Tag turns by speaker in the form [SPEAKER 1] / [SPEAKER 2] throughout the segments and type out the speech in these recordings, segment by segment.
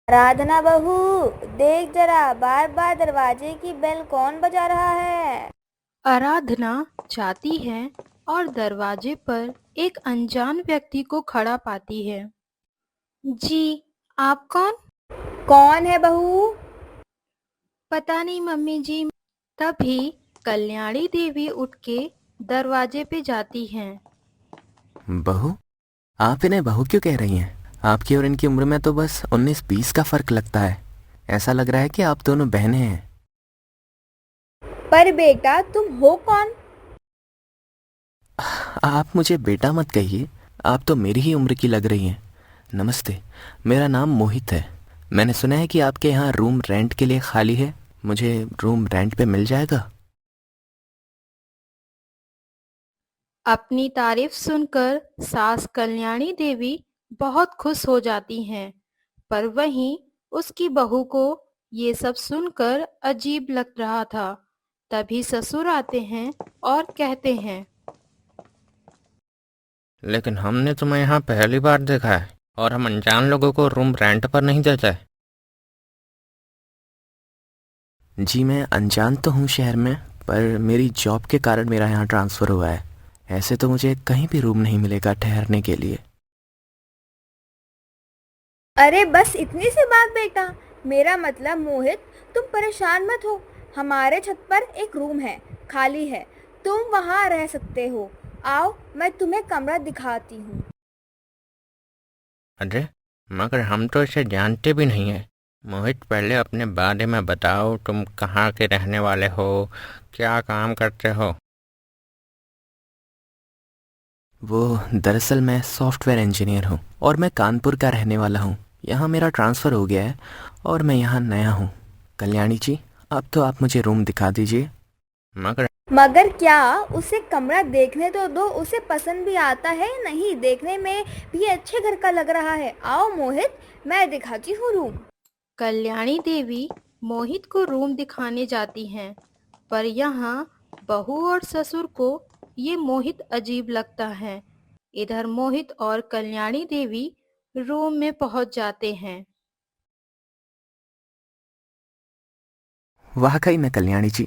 [SPEAKER 1] राधना बहू, देख जरा, बार बार दरवाजे की बेल कौन बजा रहा है।
[SPEAKER 2] आराधना जाती है और दरवाजे पर एक अनजान व्यक्ति को खड़ा पाती है। जी, आप कौन?
[SPEAKER 1] कौन है बहू?
[SPEAKER 2] पता नहीं मम्मी जी। तभी कल्याणी देवी उठ के दरवाजे पे जाती हैं।
[SPEAKER 3] बहू? आप इन्हें बहू क्यों कह रही हैं? आपकी और इनकी उम्र में तो बस 19-20 का फर्क लगता है। ऐसा लग रहा है कि आप दोनों बहनें हैं।
[SPEAKER 1] पर बेटा, तुम हो कौन?
[SPEAKER 3] आप मुझे बेटा मत कहिए, आप तो मेरी ही उम्र की लग रही हैं। नमस्ते, मेरा नाम मोहित है। मैंने सुना है कि आपके यहाँ रूम रेंट के लिए खाली है। मुझे रूम रेंट पे मिल जाएगा?
[SPEAKER 2] अपनी तारीफ सुनकर सास कल्याणी देवी बहुत खुश हो जाती हैं, पर वहीं उसकी बहू को ये सब सुनकर अजीब लग रहा था। तभी ससुर आते हैं और कहते हैं,
[SPEAKER 4] लेकिन हमने तुम्हें यहाँ पहली बार देखा है और हम अनजान लोगों को रूम रेंट पर नहीं देते।
[SPEAKER 3] जी, मैं अनजान तो हूँ शहर में, पर मेरी जॉब के कारण मेरा यहाँ ट्रांसफ़र हुआ है। ऐसे तो मुझे कहीं भी रूम नहीं मिलेगा ठहरने के लिए।
[SPEAKER 1] अरे बस इतनी सी बात बेटा। मेरा मतलब मोहित, तुम परेशान मत हो। हमारे छत पर एक रूम है, खाली है। तुम वहाँ रह सकते हो। आओ, मैं तुम्हें कमरा दिखाती हूँ।
[SPEAKER 4] अरे, मगर हम तो इसे जानते भी नहीं है। मोहित, पहले अपने बारे में बताओ, तुम कहाँ के रहने वाले हो, क्या काम करते हो?
[SPEAKER 3] वो दरअसल मैं सॉफ्टवेयर इंजीनियर हूँ और मैं कानपुर का रहने वाला हूँ। यहाँ मेरा ट्रांसफ़र हो गया है और मैं यहाँ नया हूँ। कल्याणी जी, अब तो आप मुझे रूम दिखा दीजिए।
[SPEAKER 4] मगर
[SPEAKER 1] मगर क्या? उसे कमरा देखने तो दो। उसे पसंद भी आता है या नहीं, देखने में भी अच्छे घर का लग रहा है। आओ मोहित, मैं दिखाती हूँ रूम।
[SPEAKER 2] कल्याणी देवी मोहित को रूम दिखाने जाती हैं, पर यहाँ बहू और ससुर को ये मोहित अजीब लगता है। इधर मोहित और कल्याणी देवी रूम में पहुंच जाते हैं।
[SPEAKER 3] वाकई में कल्याणी जी,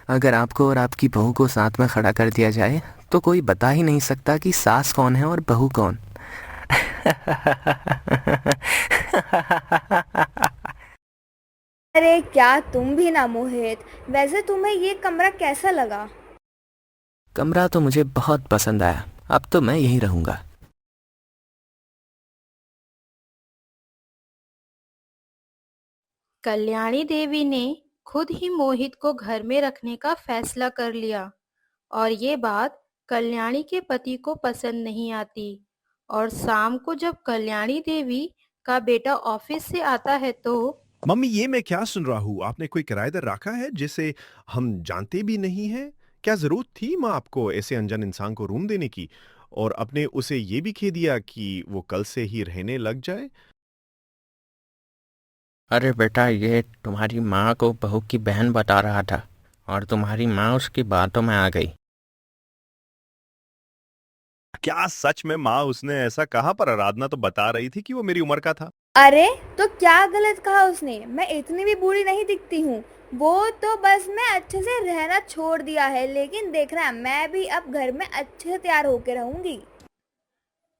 [SPEAKER 3] अगर आपको और आपकी बहू को साथ में खड़ा कर दिया जाए तो कोई बता ही नहीं सकता कि सास कौन है और बहू कौन।
[SPEAKER 1] अरे क्या तुम भी ना मोहित। वैसे तुम्हें ये कमरा कैसा लगा?
[SPEAKER 3] कमरा तो मुझे बहुत पसंद आया। अब तो मैं यहीं रहूँगा।
[SPEAKER 2] कल्याणी देवी ने खुद ही मोहित को घर में रखने का फैसला कर लिया, और ये बात कल्याणी के पति को पसंद नहीं आती। और शाम को जब कल्याणी देवी का बेटा ऑफिस से आता है तो
[SPEAKER 5] मम्मी, ये मैं क्या सुन रहा हूँ? आपने कोई किराएदार रखा है जिसे हम जानते भी नहीं हैं? क्या ज़रूरत थी माँ आपको ऐसे अनजान इंसान को रूम देने की? और आपने उसे ये भी कह दिया कि वो कल से ही रहने लग जाए?
[SPEAKER 4] अरे बेटा, ये तुम्हारी माँ को बहू की बहन बता रहा था और तुम्हारी माँ उसकी बातों में आ गई।
[SPEAKER 5] क्या सच में माँ उसने ऐसा कहा? पर आराधना तो बता रही थी कि वो मेरी उम्र का था।
[SPEAKER 1] अरे तो क्या गलत कहा उसने? मैं इतनी भी बूढ़ी नहीं दिखती हूँ। वो तो बस मैं अच्छे से रहना छोड़ दिया है, लेकिन देखना, मैं भी अब घर में अच्छे से तैयार होकर रहूंगी।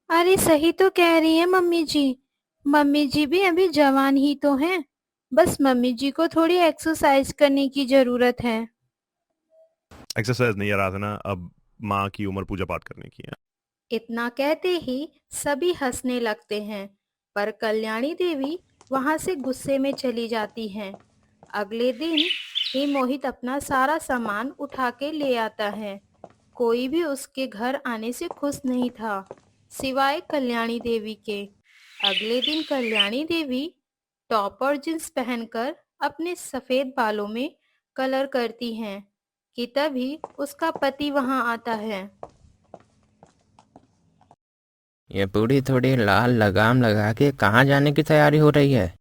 [SPEAKER 2] अरे सही तो कह रही है मम्मी जी। मम्मी जी भी अभी जवान ही तो हैं। बस मम्मी जी को थोड़ी एक्सरसाइज करने की जरूरत है।
[SPEAKER 5] एक्सरसाइज नहीं आराधना, अब माँ की उम्र पूजा पाठ करने की है।
[SPEAKER 2] इतना कहते ही सभी हंसने लगते हैं, पर कल्याणी देवी वहां से गुस्से में चली जाती हैं। अगले दिन ही मोहित अपना सारा सामान उठा के ले आता है। कोई भी उसके घर आने से खुश नहीं था, सिवाय कल्याणी देवी के। अगले दिन कल्याणी देवी टॉप और जींस पहनकर अपने सफेद बालों में कलर करती हैं कि तभी उसका पति वहां आता है।
[SPEAKER 4] ये बूढ़ी थोड़ी लाल लगाम लगा के कहाँ जाने की तैयारी हो रही है?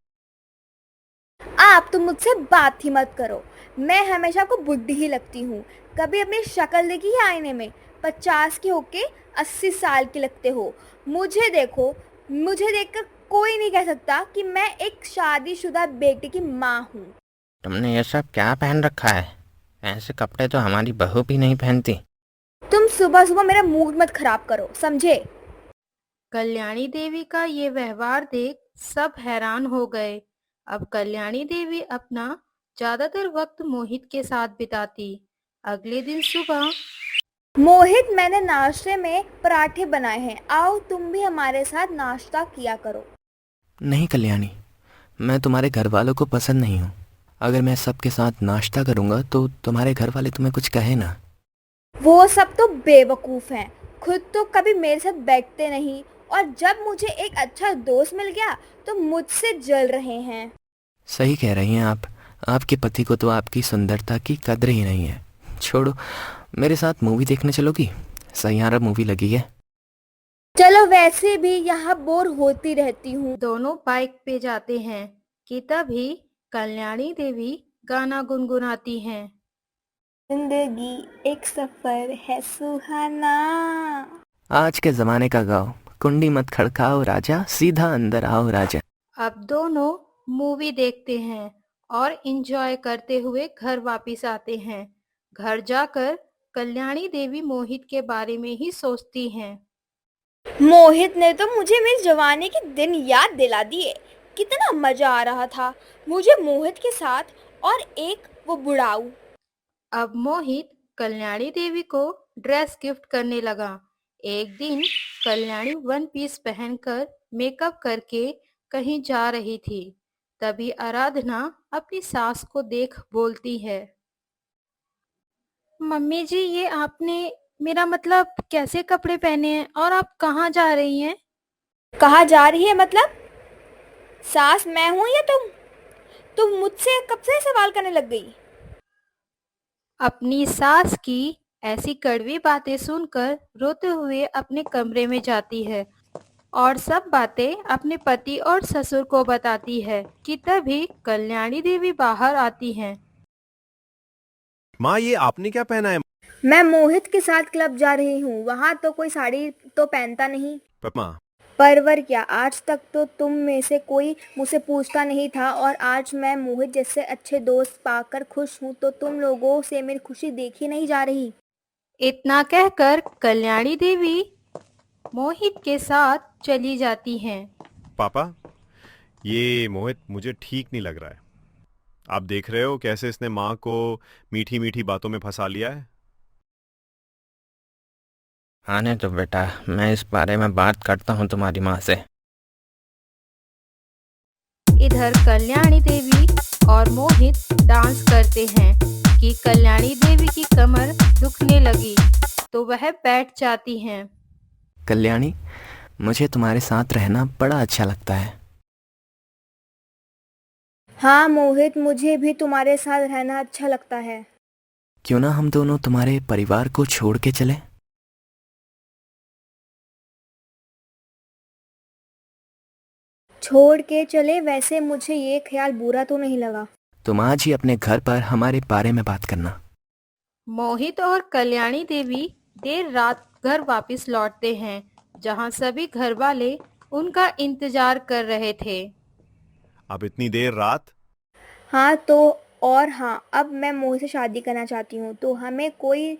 [SPEAKER 1] आप तो मुझसे बात ही मत करो। मैं हमेशा आपको बुढ़ी ही लगती हूँ। कभी अपनी शक्ल देखी है आईने में? 50 के होके 80 साल की लगते हो। मुझे देखो, मुझे देखकर कोई नहीं कह सकता कि मैं एक शादीशुदा बेटे की माँ हूँ।
[SPEAKER 4] तुमने ये सब क्या पहन रखा है? ऐसे कपड़े तो हमारी बहू भी नहीं पहनती।
[SPEAKER 1] तुम सुबह सुबह मेरा मूड मत खराब करो, समझे?
[SPEAKER 2] कल्याणी देवी का ये व्यवहार देख सब हैरान हो गए। अब कल्याणी देवी अपना ज्यादातर वक्त मोहित के साथ बिताती। अगले दिन सुबह
[SPEAKER 1] मोहित, मैंने नाश्ते में पराठे बनाए हैं, आओ तुम भी हमारे साथ नाश्ता किया करो।
[SPEAKER 3] नहीं कल्याणी, मैं तुम्हारे घर वालों को पसंद नहीं हूँ। अगर मैं सबके साथ नाश्ता करूँगा तो तुम्हारे घर वाले तुम्हें कुछ कहे ना।
[SPEAKER 1] वो सब तो बेवकूफ़ हैं, खुद तो कभी मेरे साथ बैठते नहीं, और जब मुझे एक अच्छा दोस्त मिल गया तो मुझसे जल रहे हैं।
[SPEAKER 3] सही कह रही हैं आप। आपके पति को तो आपकी सुंदरता की कद्र ही नहीं है। छोड़ो, मेरे साथ मूवी देखने चलोगी? सैयारा मूवी लगी है।
[SPEAKER 1] चलो, वैसे भी यहाँ बोर होती रहती हूँ।
[SPEAKER 2] दोनों बाइक पे जाते हैं कि तभी कल्याणी देवी गाना गुनगुनाती हैं।
[SPEAKER 1] जिंदगी एक सफर है सुहाना।
[SPEAKER 3] आज के ज़माने का गाओ, कुंडी मत खड़काओ राजा, सीधा अंदर आओ राजा।
[SPEAKER 2] अब दोनों मूवी देखते हैं और एंजॉय करते हुए घर वापस आते हैं। घर जाकर कल्याणी देवी मोहित के बारे में ही सोचती हैं।
[SPEAKER 1] मोहित ने तो मुझे मेरी जवानी के दिन याद दिला दिए। कितना मजा आ रहा था मुझे मोहित के साथ, और एक वो बुढ़ाऊ।
[SPEAKER 2] अब मोहित कल्याणी देवी को ड्रेस गिफ्ट करने लगा। एक दिन कल्याणी वन पीस पहनकर मेकअप करके कहीं जा रही थी। तभी आराधना अपनी सास को देख बोलती है, मम्मी जी, ये आपने मेरा मतलब कैसे कपड़े पहने हैं और आप कहाँ जा रही हैं?
[SPEAKER 1] कहाँ जा रही है मतलब? सास मैं हूँ या तुम मुझसे कब से सवाल करने लग गई?
[SPEAKER 2] अपनी सास की ऐसी कड़वी बातें सुनकर रोते हुए अपने कमरे में जाती है और सब बातें अपने पति और ससुर को बताती है कि तभी कल्याणी देवी बाहर आती हैं।
[SPEAKER 5] माँ, ये आपने क्या पहना है?
[SPEAKER 1] मैं मोहित के साथ क्लब जा रही हूँ, वहाँ तो कोई साड़ी तो पहनता नहीं।
[SPEAKER 5] माँ,
[SPEAKER 1] परवर क्या, आज तक तो तुम में से कोई मुझसे पूछता नहीं था, और आज मैं मोहित जैसे अच्छे दोस्त पाकर खुश हूँ तो तुम लोगों से मेरी खुशी देखी नहीं जा रही।
[SPEAKER 2] इतना कहकर कल्याणी देवी मोहित के साथ चली जाती हैं।
[SPEAKER 5] पापा, ये मोहित मुझे ठीक नहीं लग रहा है। आप देख रहे हो कैसे इसने माँ को मीठी मीठी बातों में फंसा लिया है।
[SPEAKER 4] आने तो बेटा, मैं इस बारे में बात करता हूँ तुम्हारी माँ से।
[SPEAKER 2] इधर कल्याणी देवी और मोहित डांस करते हैं कि कल्याणी देवी की कमर दुखने लगी तो वह बैठ जाती हैं।
[SPEAKER 3] कल्याणी, मुझे तुम्हारे साथ रहना बड़ा अच्छा लगता है।
[SPEAKER 1] हाँ मोहित, मुझे भी तुम्हारे साथ रहना अच्छा लगता है।
[SPEAKER 3] क्यों ना हम दोनों तुम्हारे परिवार को छोड़ के चले?
[SPEAKER 1] छोड़ के चले? वैसे मुझे ये ख्याल बुरा तो नहीं लगा।
[SPEAKER 3] तुम आज ही अपने घर पर हमारे बारे में बात करना।
[SPEAKER 2] मोहित और कल्याणी देवी देर रात घर वापस लौटते हैं, जहां सभी घर वाले उनका इंतजार कर रहे थे।
[SPEAKER 5] अब इतनी देर रात?
[SPEAKER 1] हाँ तो और हाँ, अब मैं मोहित से शादी करना चाहती हूँ, तो हमें कोई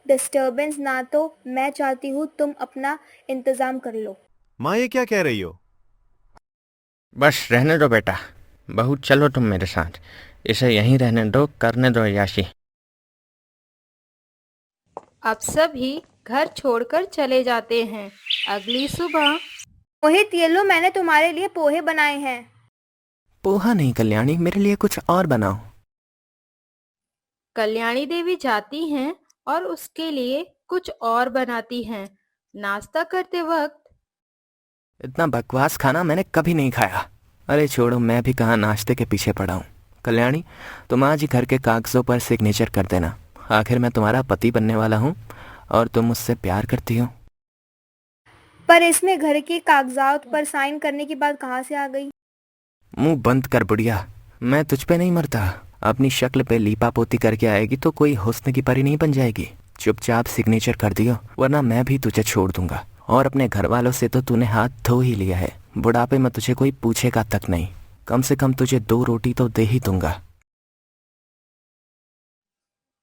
[SPEAKER 1] डिस्टरबेंस ना, तो मैं चाहती हूँ तुम अपना इंतज़ाम कर लो।
[SPEAKER 5] माँ, ये क्या कह रही हो?
[SPEAKER 4] बस रहने दो बेटा, बहू चलो तुम मेरे साथ, इसे यहीं रहने दो, करने दो अय्याशी।
[SPEAKER 2] अब सभी घर छोड़कर चले जाते हैं। अगली सुबह
[SPEAKER 1] मोहित, ये लो, मैंने तुम्हारे लिए पोहे बनाए हैं।
[SPEAKER 3] पोहा नहीं कल्याणी, मेरे लिए कुछ और बनाओ।
[SPEAKER 2] कल्याणी देवी जाती हैं और उसके लिए कुछ और बनाती हैं। नाश्ता करते वक्त
[SPEAKER 3] इतना बकवास खाना मैंने कभी नहीं खाया। अरे छोड़ो, मैं भी कहाँ नाश्ते के पीछे पड़ा हूँ। कल्याणी, तुम आज ही घर के कागजों पर सिग्नेचर कर देना। आखिर मैं तुम्हारा पति बनने वाला हूँ और तुम मुझसे प्यार करती हो।
[SPEAKER 1] पर इसमें घर के कागजात पर साइन करने की बात कहाँ से आ गई?
[SPEAKER 3] मुंह बंद कर बुढ़िया, मैं तुझ पे नहीं मरता। अपनी शक्ल पे लीपा पोती करके आएगी तो कोई हुस्न की परी नहीं बन जाएगी। चुपचाप सिग्नेचर कर दियो, वरना मैं भी तुझे छोड़ दूंगा। और अपने घर वालों से तो तूने हाथ धो ही लिया है, बुढ़ापे में तुझे कोई पूछेगा तक नहीं। कम से कम तुझे 2 रोटी तो दे ही दूंगा।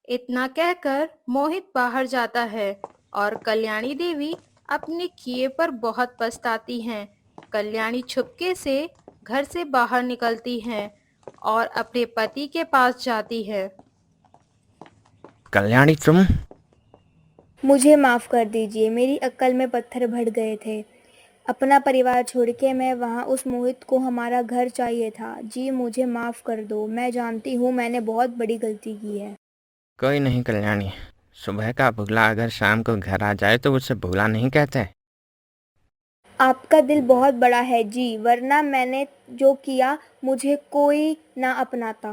[SPEAKER 2] इतना कहकर मोहित बाहर जाता है और कल्याणी देवी अपने किए पर बहुत पछताती हैं। कल्याणी छुपके से घर से बाहर निकलती हैं और अपने पति के पास जाती है।
[SPEAKER 4] कल्याणी तुम
[SPEAKER 1] मुझे माफ़ कर दीजिए, मेरी अक्ल में पत्थर भर गए थे। अपना परिवार छोड़ के मैं वहाँ उस मोहित को हमारा घर चाहिए था। जी मुझे माफ़ कर दो, मैं जानती हूँ मैंने बहुत बड़ी गलती की है।
[SPEAKER 4] कोई नहीं कल्याणी, सुबह का भूला अगर शाम को घर आ जाए तो उसे भूला नहीं कहते।
[SPEAKER 1] आपका दिल बहुत बड़ा है जी, वरना मैंने जो किया मुझे कोई ना अपनाता।